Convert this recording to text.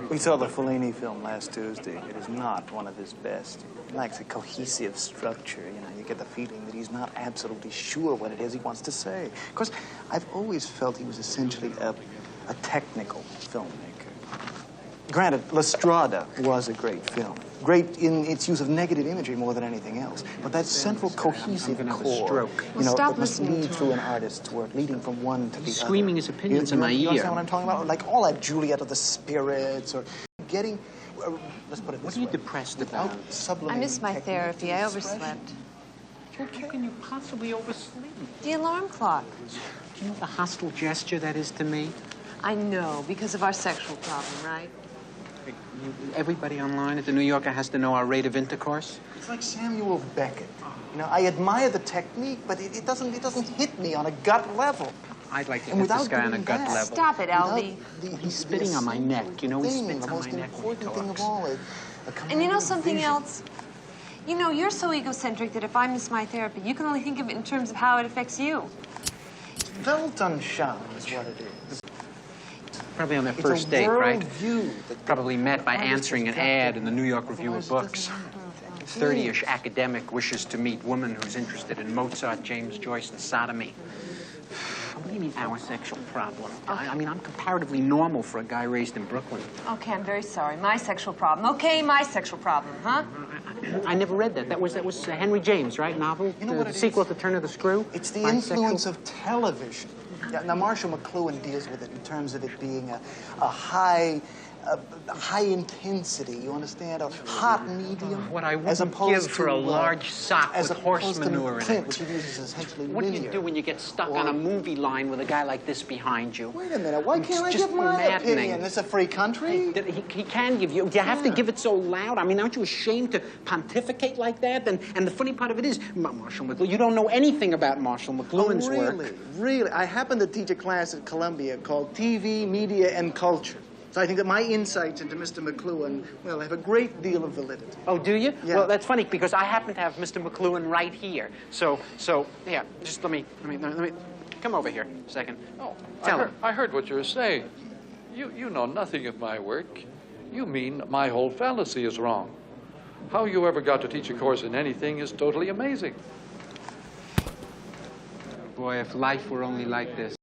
We saw the Fellini film last Tuesday. It is not one of his best. It lacks a cohesive structure. You know, you get the feeling that he's not absolutely sure what it is he wants to say. Of course, I've always felt he was essentially a technical filmmaker. Granted, La Strada was a great film. Great in its use of negative imagery more than anything else. But that central cohesive core, you know, that must lead through an artist's work, leading from one to the other. Screaming his opinions in my ear. You understand what I'm talking about? Like all that Juliet of the Spirits, or getting, let's put it this way. What are you depressed about? I missed my therapy. I overslept. How can you possibly oversleep? The alarm clock. Do you know the hostile gesture that is to me? I know, because of our sexual problem, right? Everybody online at the New Yorker has to know our rate of intercourse. It's like Samuel Beckett. You know, I admire the technique, but it doesn't hit me on a gut level. I'd like to hit this guy on a gut level. Stop it, Albie. He's spitting on my neck. You know, he spits on my neck when he talks. Thing of all, and you know something else? You know, you're so egocentric that if I miss my therapy, you can only think of it in terms of how it affects you. Weltanschauung is what it is. Probably on their first date, right? Probably met by answering an ad in the New York Review of Books. 30-ish academic wishes to meet woman who's interested in Mozart, James Joyce, and sodomy. What do you mean, our sexual problem? I mean, I'm comparatively normal for a guy raised in Brooklyn. Okay, I'm very sorry. My sexual problem. Okay, my sexual problem, huh? I never read that. That was Henry James, right? Novel? You know what it sequel is? to Turn of the Screw? It's the influence of television. Yeah, now, Marshall McLuhan deals with it in terms of it being a high intensity, you understand? A hot medium. What I wouldn't give for a large sock with horse manure in it. Which he uses essentially What do you do when you get stuck on a movie line with a guy like this behind you? Wait a minute, why can't I give my opinion? This is a free country? He can give you. You have to give it so loud. I mean, aren't you ashamed to pontificate like that? And the funny part of it is, Marshall McLuhan, you don't know anything about Marshall McLuhan's work. Really? I happen to teach a class at Columbia called TV, Media, and Culture. So I think that my insights into Mr. McLuhan, well, have a great deal of validity. Oh, do you? Yeah. Well, that's funny, because I happen to have Mr. McLuhan right here. So, yeah, just let me, come over here a second. Oh, Tell him. I heard what you're saying. You know nothing of my work. You mean my whole fallacy is wrong. How you ever got to teach a course in anything is totally amazing. Boy, if life were only like this.